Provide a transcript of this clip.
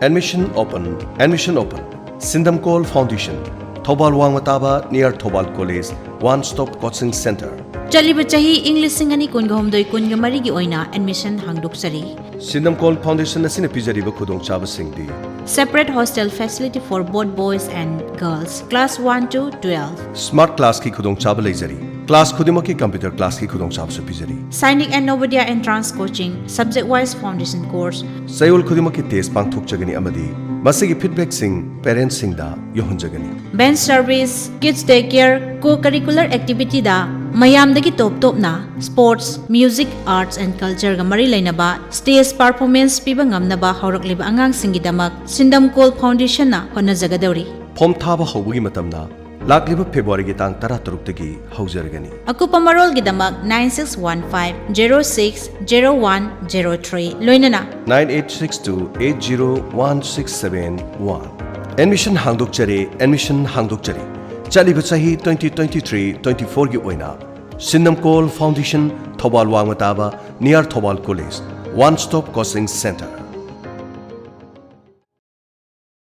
Admission open. Admission open. Sindamkol Foundation. Thobal Wangmataba near Thobal College. One-stop coaching center. Chaliba chahi English singani kungahomdoi kungamari gi oina admission hangduksari. Sindamkol Foundation asina pijariba khudong chaba singdi. Separate hostel facility for both boys and girls. Class 1 to 12. Smart class ki khudong chaba leizari. Class khudimaki computer class ki khudong chaba su pijari. Sainik and Novodia entrance coaching. Subject-wise foundation course. Sayol khudimaki test pangthok jagani amadi. Masigi feedback sing parents sing da yohun jagani. Bench service, kids daycare, co-curricular activity da mayamdagi top na sports, music, arts and culture ga mari lainaba stage performance piba ngamnaba haurakliba angang singidamak Sindamkol Foundation na honajagadauri. Form thaba haubugi matamna lakliba February gi tang 13 tagi haujargani. Akupa marol gidamak 9615060103 loinana 9862801671. Admission hangdokchari. Chaliba chahi 2023-24 gi oina Sindamkol Foundation Thobal Wangmataba near Thobal College. One-stop coaching center.